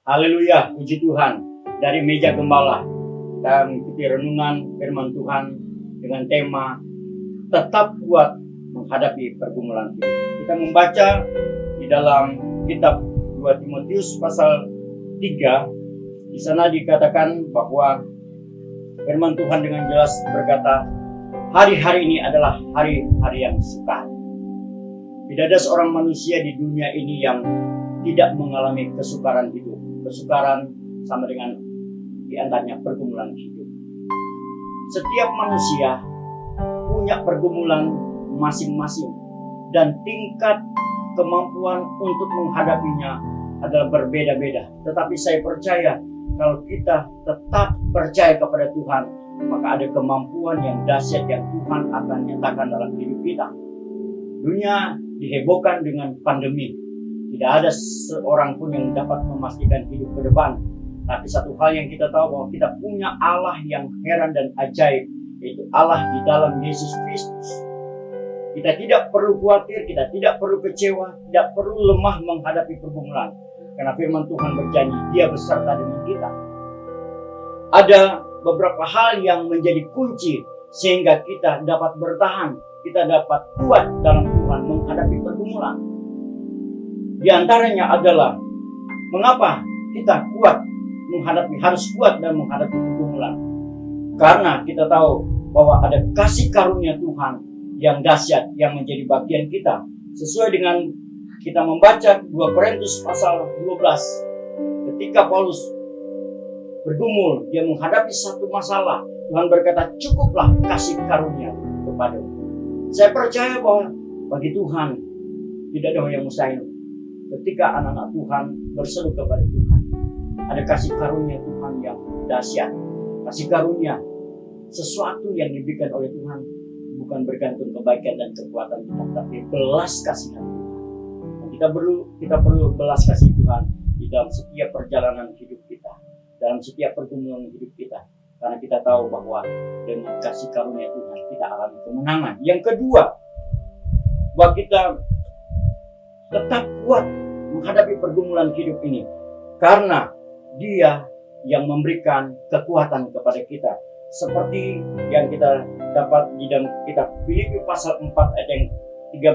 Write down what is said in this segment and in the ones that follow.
Haleluya, puji Tuhan. Dari meja gembala kita mengikuti renungan firman Tuhan dengan tema tetap kuat menghadapi pergumulan hidup. Kita membaca di dalam kitab 2 Timotius pasal 3. Di sana dikatakan bahwa firman Tuhan dengan jelas berkata, hari-hari ini adalah hari-hari yang sukar. Tidak ada seorang manusia di dunia ini yang tidak mengalami kesukaran hidup. Kesukaran sama dengan diantaranya pergumulan hidup. Setiap manusia punya pergumulan masing-masing dan tingkat kemampuan untuk menghadapinya adalah berbeda-beda. Tetapi saya percaya kalau kita tetap percaya kepada Tuhan, maka ada kemampuan yang dahsyat yang Tuhan akan nyatakan dalam hidup kita. Dunia dihebohkan dengan pandemi. Tidak ada seorang pun yang dapat memastikan hidup ke depan. Tapi satu hal yang kita tahu bahwa kita punya Allah yang heran dan ajaib, yaitu Allah di dalam Yesus Kristus. Kita tidak perlu khawatir, kita tidak perlu kecewa, tidak perlu lemah menghadapi pergumulan. Karena firman Tuhan berjanji, Dia beserta dengan kita. Ada beberapa hal yang menjadi kunci sehingga kita dapat bertahan, kita dapat kuat dalam Tuhan menghadapi pergumulan. Di antaranya adalah mengapa kita harus kuat dan menghadapi pergumulan. Karena kita tahu bahwa ada kasih karunia Tuhan yang dahsyat yang menjadi bagian kita. Sesuai dengan kita membaca 2 Korintus pasal 12. Ketika Paulus bergumul, dia menghadapi satu masalah. Tuhan berkata, cukuplah kasih karunia kepadamu. Saya percaya bahwa bagi Tuhan tidak ada yang mustahil. Ketika anak-anak Tuhan berseru kepada Tuhan, ada kasih karunia Tuhan yang dahsyat. Kasih karunia, sesuatu yang diberikan oleh Tuhan bukan bergantung kebaikan dan kekuatan kita, tapi belas kasihan Tuhan. Dan kita perlu belas kasih Tuhan di dalam setiap perjalanan hidup kita, dalam setiap pergumulan hidup kita. Karena kita tahu bahwa dengan kasih karunia Tuhan kita alami kemenangan. Yang kedua, bahwa kita tetap kuat menghadapi pergumulan hidup ini karena Dia yang memberikan kekuatan kepada kita, seperti yang kita dapat di dalam kitab Filipi pasal 4 ayat yang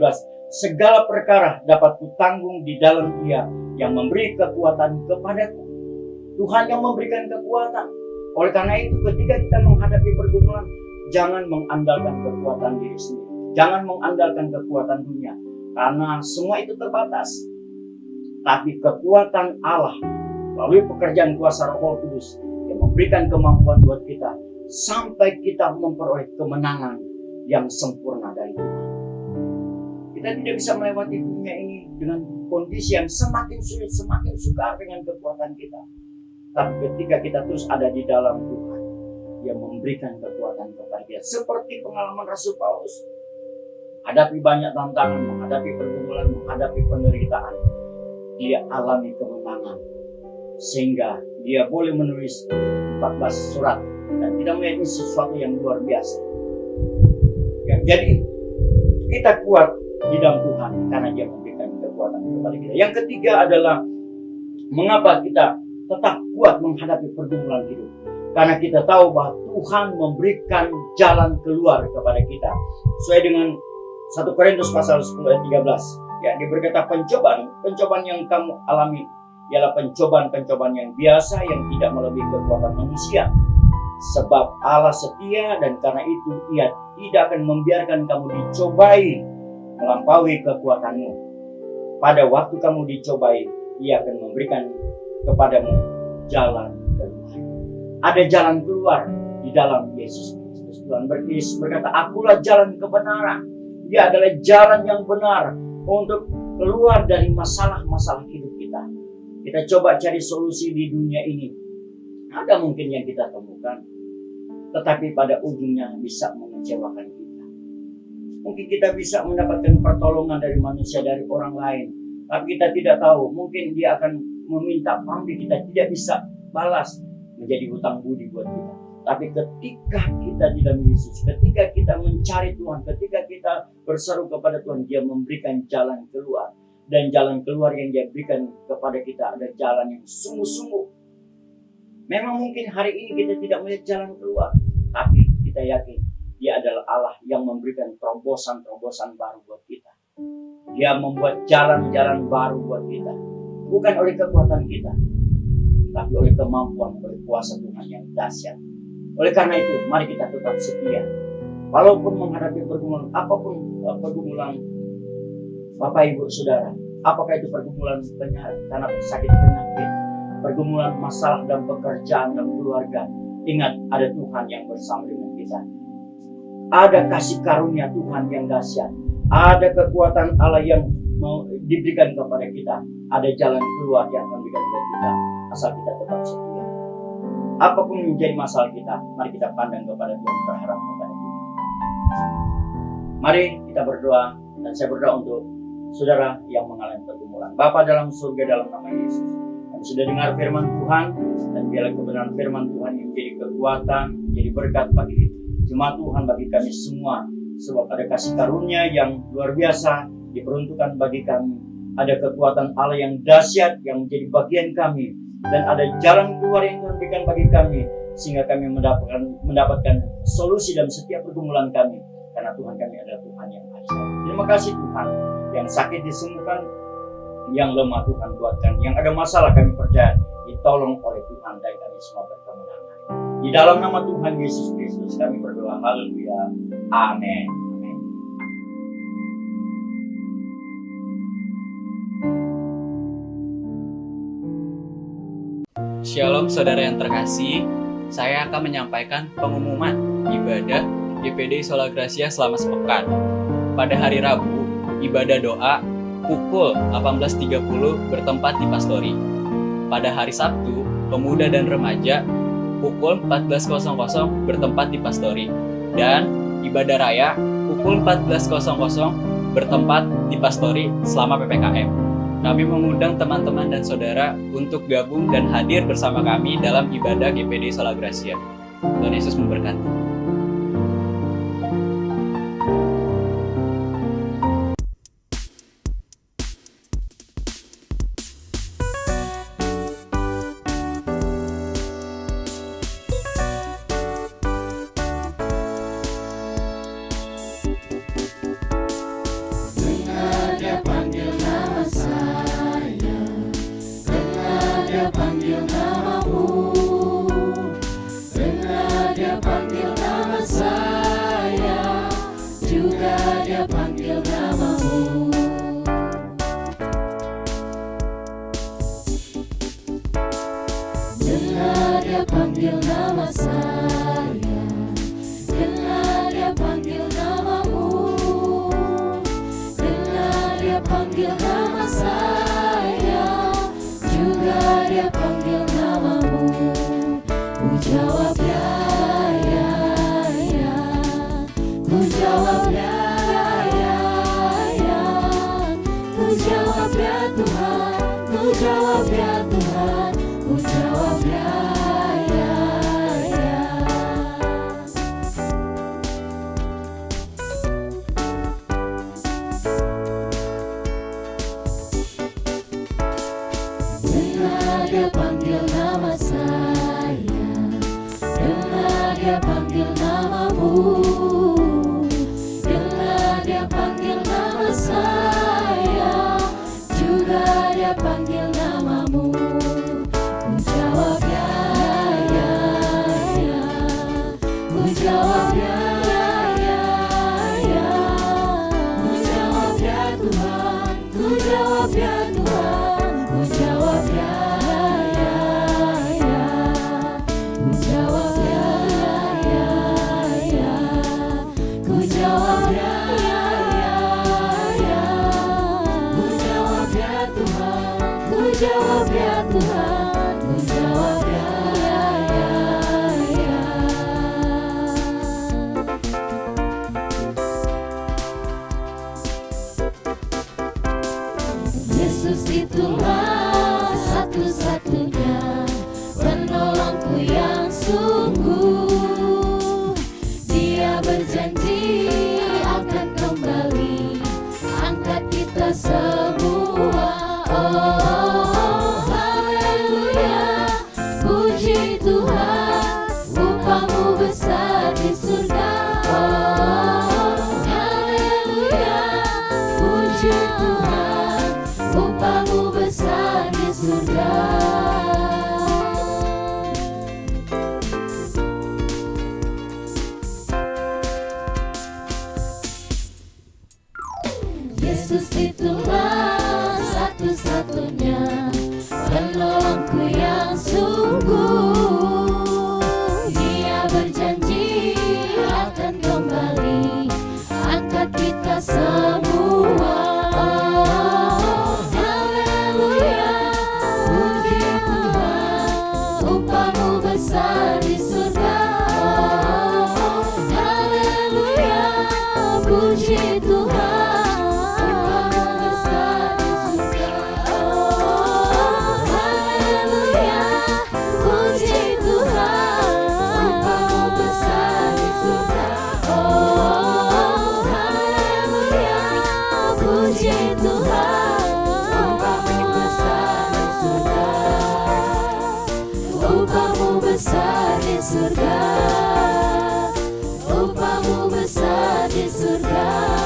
13. Segala perkara dapat kutanggung di dalam Dia yang memberi kekuatan kepadaku. Tuhan yang memberikan kekuatan. Oleh karena itu ketika kita menghadapi pergumulan, jangan mengandalkan kekuatan diri sendiri, jangan mengandalkan kekuatan dunia. Karena semua itu terbatas. Tapi kekuatan Allah melalui pekerjaan kuasa Roh Kudus yang memberikan kemampuan buat kita sampai kita memperoleh kemenangan yang sempurna dari Tuhan. Kita tidak bisa melewati dunia ini dengan kondisi yang semakin sulit, semakin sukar dengan kekuatan kita. Tapi ketika kita terus ada di dalam Tuhan, Dia memberikan kekuatan kepada kita. Seperti pengalaman Rasul Paulus. Hadapi banyak tantangan, menghadapi pergumulan, menghadapi penderitaan. Dia alami kemenangan. Sehingga dia boleh menulis 14 surat. Dan kita melihat ini sesuatu yang luar biasa. Ya, jadi kita kuat di dalam Tuhan karena Dia memberikan kekuatan kepada kita. Yang ketiga adalah mengapa kita tetap kuat menghadapi pergumulan hidup. Karena kita tahu bahwa Tuhan memberikan jalan keluar kepada kita. Sesuai dengan 1 Korintus pasal 10 ayat 13. Ya, dia berkata pencobaan yang kamu alami ialah pencobaan yang biasa yang tidak melebihi kekuatan manusia. Sebab Allah setia dan karena itu Ia tidak akan membiarkan kamu dicobai melampaui kekuatanmu. Pada waktu kamu dicobai, Ia akan memberikan kepadamu jalan keluar. Ada jalan keluar di dalam Yesus Kristus. Tuhan berkata, akulah jalan kebenaran. Dia adalah jalan yang benar untuk keluar dari masalah-masalah hidup kita. Kita coba cari solusi di dunia ini. Ada mungkin yang kita temukan, tetapi pada ujungnya bisa mengecewakan kita. Mungkin kita bisa mendapatkan pertolongan dari manusia, dari orang lain, tapi kita tidak tahu, mungkin dia akan meminta pamrih, kita tidak bisa balas, menjadi hutang budi buat kita. Tapi ketika kita di dalam Yesus, ketika kita mencari Tuhan, ketika kita berseru kepada Tuhan, Dia memberikan jalan keluar. dan jalan keluar yang Dia berikan kepada kita adalah jalan yang sungguh-sungguh. Memang mungkin hari ini kita tidak melihat jalan keluar, tapi kita yakin Dia adalah Allah yang memberikan terobosan-terobosan baru buat kita. Dia membuat jalan-jalan baru buat kita, bukan oleh kekuatan kita, tapi oleh kemampuan, oleh kuasa Tuhan yang dahsyat. Oleh karena itu, mari kita tetap setia. Walaupun menghadapi pergumulan, apapun pergumulan Bapak Ibu Saudara, apakah itu pergumulan karena sakit penyakit, pergumulan masalah dalam pekerjaan dan keluarga, ingat ada Tuhan yang bersama dengan kita. Ada kasih karunia Tuhan yang dahsyat, ada kekuatan Allah yang mau diberikan kepada kita, ada jalan keluar yang akan diberikan kepada kita, asal kita tetap setia. Apapun menjadi masalah kita, mari kita pandang kepada Tuhan, berharap kepada Tuhan. Mari kita berdoa, dan saya berdoa untuk saudara yang mengalami pergumulan. Bapa dalam surga, dalam nama Yesus, kami sudah dengar firman Tuhan, dan biarlah kebenaran firman Tuhan yang menjadi kekuatan, menjadi berkat bagi jemaat Tuhan, bagi kami semua. Sebab ada kasih karunia yang luar biasa diperuntukkan bagi kami. Ada kekuatan Allah yang dahsyat yang menjadi bagian kami, dan ada jalan keluar yang Tuhan berikan bagi kami, sehingga kami mendapatkan solusi dalam setiap pergumulan kami, karena Tuhan kami adalah Tuhan yang dahsyat. Terima kasih Tuhan, yang sakit disembuhkan, yang lemah Tuhan kuatkan, yang ada masalah kami percaya ditolong oleh Tuhan, dan kami semua berkemenangan. Di dalam nama Tuhan Yesus Kristus kami berdoa, haleluya, amin. Shalom saudara yang terkasih, saya akan menyampaikan pengumuman ibadah GPD Sola Gracia selama sepekan. Pada hari Rabu, ibadah doa pukul 18.30 bertempat di Pastori. Pada hari Sabtu, pemuda dan remaja pukul 14.00 bertempat di Pastori. Dan ibadah raya pukul 14.00 bertempat di Pastori selama PPKM. Kami mengundang teman-teman dan saudara untuk gabung dan hadir bersama kami dalam ibadah GPD Sola Gracia. Tuhan Yesus memberkati. Panggil nama saya, dengar Dia panggil namamu, dengar Dia panggil nama saya, juga Dia panggil namamu. Ku jawab ya, ya, ya, ku jawab ya, ya, ya, ku jawab ya Tuhan, ku jawab ya Tuhan, ku jawab ya. Dia panggil nama saya, dengar Dia panggil namamu, dengar Dia panggil nama saya, juga Dia panggil namamu. Ku jawab ya, ya, ya, ku jawab ya, ya, ya, ku jawab ya Tuhan, ku jawab ya Tuhan, ku jawab ya. Jawab ya Tuhan, ku jawab ya, ya, ya. Yesus itulah satu-satunya penolongku yang sungguh. Dia berjanji akan kembali angkat kita semua. Yesus itulah satu-satunya penolongku yang sungguh. Dia berjanji akan kembali angkat kita semua. Haleluya, puji Tuhan, upamu besar di surga. Haleluya, puji Tuhan, upamu besar di surga. Haleluya, puji Tuhan, upamu besar di surga. Haleluya, puji Tuhan, upamu besar di surga. Upamu besar di surga. Upamu besar di surga.